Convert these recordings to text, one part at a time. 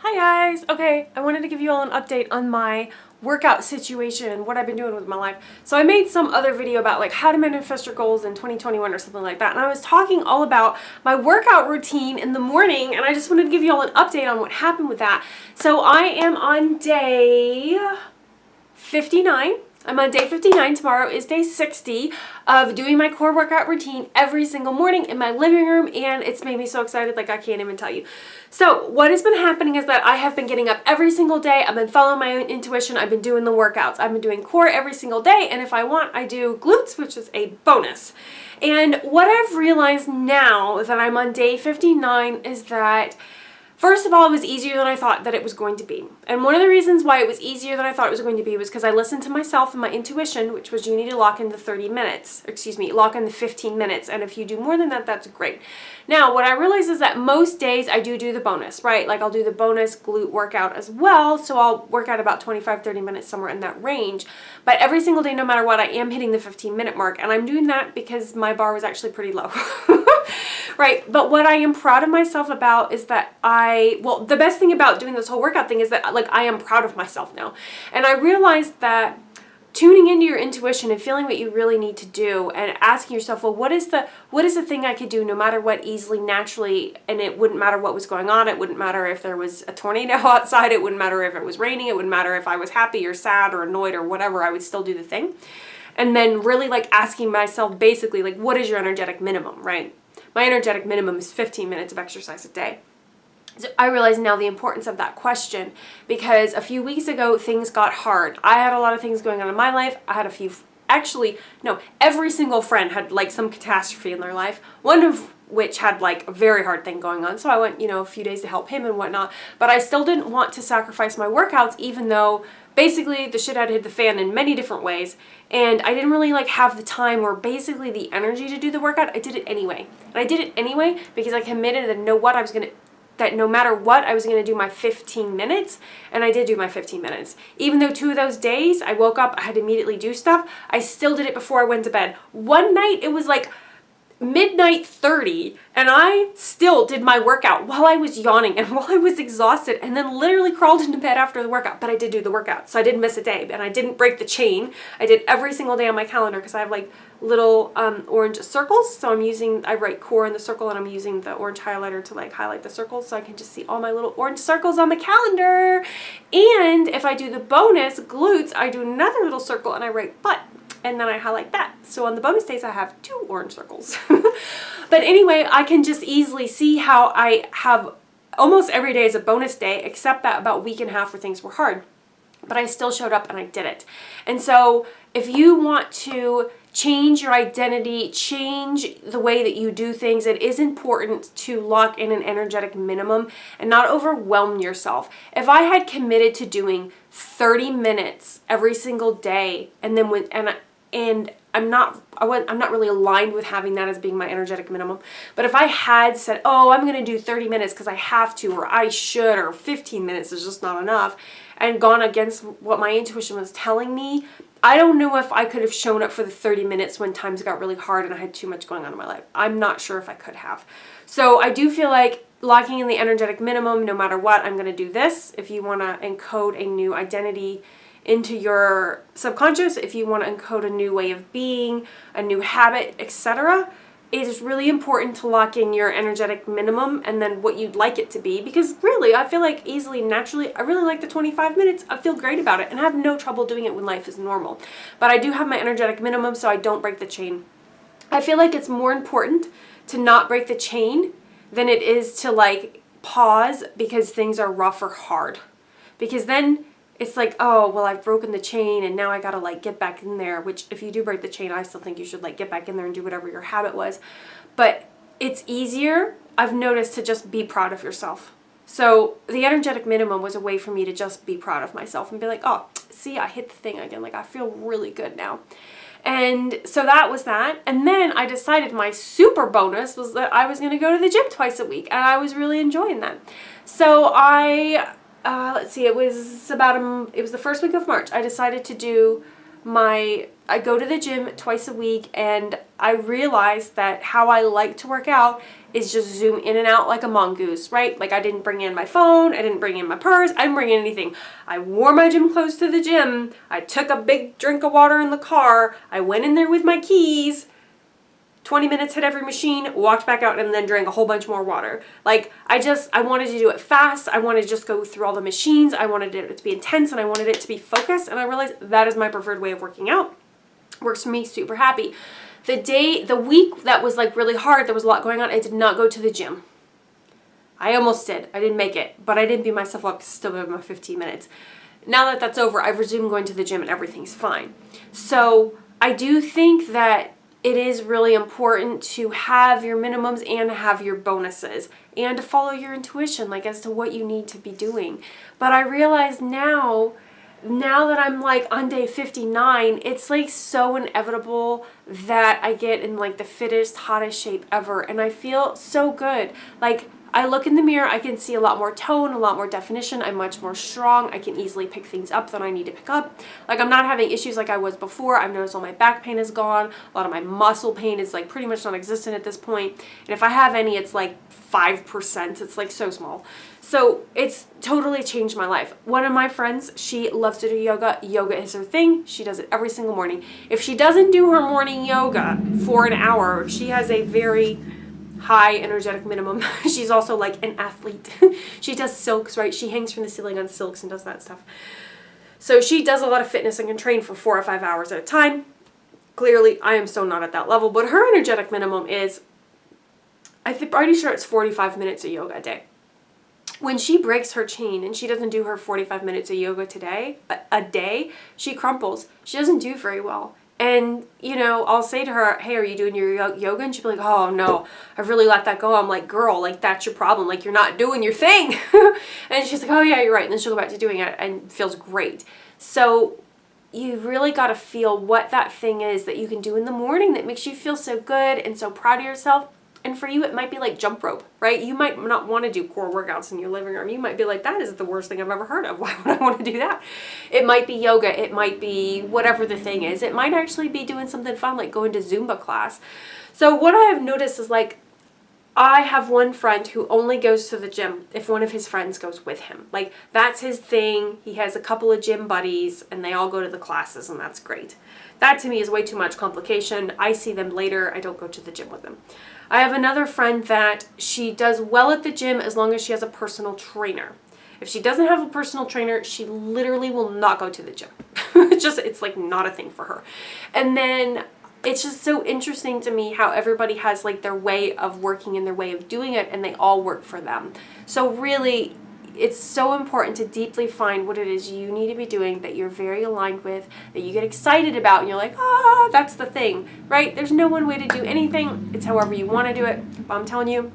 Hi guys! Okay, I wanted to give you all an update on my workout situation, what I've been doing with my life. So I made some other video about like how to manifest your goals in 2021 or something like that, and I was talking all about my workout routine in the morning, and I just wanted to give you all an update on what happened with that. So I am on day 59. I'm on day 59. Tomorrow is day 60 of doing my core workout routine every single morning in my living room, and it's made me so excited like I can't even tell you. So what has been happening is that I have been getting up every single day. I've been following my own intuition. I've been doing the workouts. I've been doing core every single day, and if I want, I do glutes, which is a bonus. And what I've realized now that I'm on day 59 is that first of all, it was easier than I thought that it was going to be. And one of the reasons why it was easier than I thought it was going to be was because I listened to myself and my intuition, which was you need to lock in the 30 minutes. Excuse me, lock in the 15 minutes. And if you do more than that, that's great. Now, what I realize is that most days I do the bonus, right? Like I'll do the bonus glute workout as well. So I'll work out about 25, 30 minutes somewhere in that range. But every single day, no matter what, I am hitting the 15-minute mark. And I'm doing that because my bar was actually pretty low. Right, but what I am proud of myself about is that the best thing about doing this whole workout thing is that like I am proud of myself now. And I realized that tuning into your intuition and feeling what you really need to do and asking yourself, well, what is the thing I could do no matter what, easily, naturally, and it wouldn't matter what was going on. It wouldn't matter if there was a tornado outside. It wouldn't matter if it was raining. It wouldn't matter if I was happy or sad or annoyed or whatever. I would still do the thing. And then really like asking myself basically like, what is your energetic minimum, right? My energetic minimum is 15 minutes of exercise a day. So I realize now the importance of that question because a few weeks ago, things got hard. I had a lot of things going on in my life. I had every single friend had like some catastrophe in their life, one of which had like a very hard thing going on. So I went, a few days to help him and whatnot, but I still didn't want to sacrifice my workouts, even though basically the shit had hit the fan in many different ways. And I didn't really like have the time or basically the energy to do the workout. I did it anyway. And I did it anyway because I committed that no matter what, I was going to do my 15 minutes. And I did do my 15 minutes. Even though 2 of those days I woke up, I had to immediately do stuff, I still did it before I went to bed. One night it was like midnight 30 and I still did my workout while I was yawning and while I was exhausted, and then literally crawled into bed after the workout. But I did do the workout, so I didn't miss a day, and I didn't break the chain. I did every single day on my calendar because I have like little orange circles, so I write core in the circle, and I'm using the orange highlighter to like highlight the circles so I can just see all my little orange circles on the calendar. And if I do the bonus glutes, I do another little circle and I write butt, and then I highlight that. So on the bonus days, I have 2 orange circles. But anyway, I can just easily see how I have almost every day as a bonus day, except that about a week and a half where things were hard. But I still showed up and I did it. And so if you want to change your identity, change the way that you do things, it is important to lock in an energetic minimum and not overwhelm yourself. If I had committed to doing 30 minutes every single day, and then I'm not really aligned with having that as being my energetic minimum. But if I had said, oh, I'm going to do 30 minutes because I have to, or I should, or 15 minutes is just not enough, and gone against what my intuition was telling me, I don't know if I could have shown up for the 30 minutes when times got really hard and I had too much going on in my life. I'm not sure if I could have. So I do feel like locking in the energetic minimum, no matter what, I'm going to do this. If you want to encode a new identity into your subconscious, if you want to encode a new way of being, a new habit, etc., it is really important to lock in your energetic minimum and then what you'd like it to be, because really I feel like easily, naturally, I really like the 25 minutes. I feel great about it and have no trouble doing it when life is normal. But I do have my energetic minimum, so I don't break the chain. I feel like it's more important to not break the chain than it is to like pause because things are rough or hard, because then it's like, oh, well, I've broken the chain and now I gotta like get back in there, which if you do break the chain, I still think you should like get back in there and do whatever your habit was. But it's easier, I've noticed, to just be proud of yourself. So the energetic minimum was a way for me to just be proud of myself and be like, oh, see, I hit the thing again. Like I feel really good now. And so that was that. And then I decided my super bonus was that I was going to go to the gym twice a week, and I was really enjoying that. So let's see, it was the first week of March. I decided to do I go to the gym twice a week, and I realized that how I like to work out is just zoom in and out like a mongoose, right? Like I didn't bring in my phone, I didn't bring in my purse, I didn't bring in anything. I wore my gym clothes to the gym, I took a big drink of water in the car, I went in there with my keys, 20 minutes hit every machine, walked back out, and then drank a whole bunch more water. Like, I wanted to do it fast. I wanted to just go through all the machines. I wanted it to be intense, and I wanted it to be focused, and I realized that is my preferred way of working out. Works for me, super happy. The week that was like really hard, there was a lot going on, I did not go to the gym. I almost did. I didn't make it, but I didn't beat myself up because I still have my 15 minutes. Now that that's over, I've resumed going to the gym and everything's fine. So I do think that it is really important to have your minimums and have your bonuses and to follow your intuition, like as to what you need to be doing. But I realize now that I'm like on day 59, it's like so inevitable that I get in like the fittest, hottest shape ever. And I feel so good. Like I look in the mirror, I can see a lot more tone, a lot more definition. I'm much more strong. I can easily pick things up that I need to pick up. Like I'm not having issues like I was before. I've noticed all my back pain is gone. A lot of my muscle pain is like pretty much non-existent at this point. And if I have any, it's like 5%. It's like so small. So it's totally changed my life. One of my friends, she loves to do yoga. Yoga is her thing. She does it every single morning. If she doesn't do her morning yoga for an hour, she has a very high energetic minimum. She's also like an athlete. She does silks, right? She hangs from the ceiling on silks and does that stuff. So she does a lot of fitness and can train for 4 or 5 hours at a time. Clearly, I am so not at that level, but her energetic minimum is, I'm pretty sure it's 45 minutes of yoga a day. When she breaks her chain and she doesn't do her 45 minutes of yoga a day, she crumples. She doesn't do very well. And, you know, I'll say to her, hey, are you doing your yoga? And she'll be like, oh, no, I've really let that go. I'm like, girl, like, that's your problem. Like, you're not doing your thing. And she's like, oh, yeah, you're right. And then she'll go back to doing it and feels great. So you really got to feel what that thing is that you can do in the morning that makes you feel so good and so proud of yourself. And for you, it might be like jump rope, right? You might not want to do core workouts in your living room. You might be like, that is the worst thing I've ever heard of. Why would I want to do that? It might be yoga. It might be whatever the thing is. It might actually be doing something fun, like going to Zumba class. So what I have noticed is like, I have one friend who only goes to the gym if one of his friends goes with him. Like, that's his thing. He has a couple of gym buddies, and they all go to the classes, and that's great. That, to me, is way too much complication. I see them later. I don't go to the gym with them. I have another friend that she does well at the gym as long as she has a personal trainer. If she doesn't have a personal trainer, she literally will not go to the gym. It's like not a thing for her. And then it's just so interesting to me how everybody has like their way of working and their way of doing it, and they all work for them. So really, it's so important to deeply find what it is you need to be doing that you're very aligned with, that you get excited about, and you're like, ah, that's the thing, right? There's no one way to do anything. It's however you want to do it. But I'm telling you,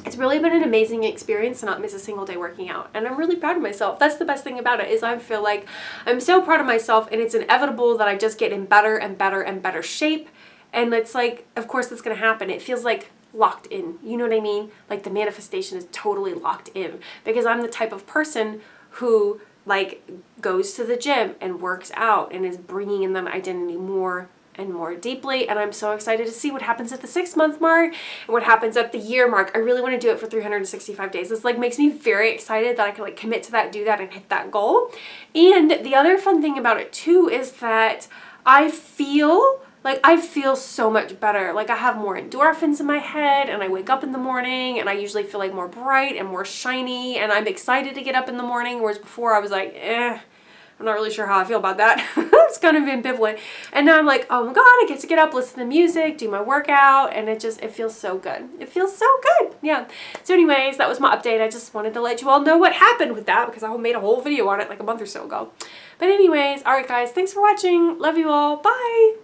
it's really been an amazing experience to not miss a single day working out. And I'm really proud of myself. That's the best thing about it, is I feel like I'm so proud of myself, and it's inevitable that I just get in better and better and better shape. And it's like, of course that's going to happen. It feels like locked in. You know what I mean? Like the manifestation is totally locked in, because I'm the type of person who like goes to the gym and works out and is bringing in that identity more and more deeply. And I'm so excited to see what happens at the 6-month mark and what happens at the year mark. I really want to do it for 365 days. This like makes me very excited that I can like commit to that, do that, and hit that goal. And the other fun thing about it too is that I feel so much better. Like I have more endorphins in my head, and I wake up in the morning and I usually feel like more bright and more shiny, and I'm excited to get up in the morning, whereas before I was like, I'm not really sure how I feel about that. It's kind of ambivalent. And now I'm like, oh my God, I get to get up, listen to music, do my workout, and it feels so good. It feels so good. Yeah. So anyways, that was my update. I just wanted to let you all know what happened with that, because I made a whole video on it like a month or so ago. But anyways, all right guys, thanks for watching. Love you all. Bye.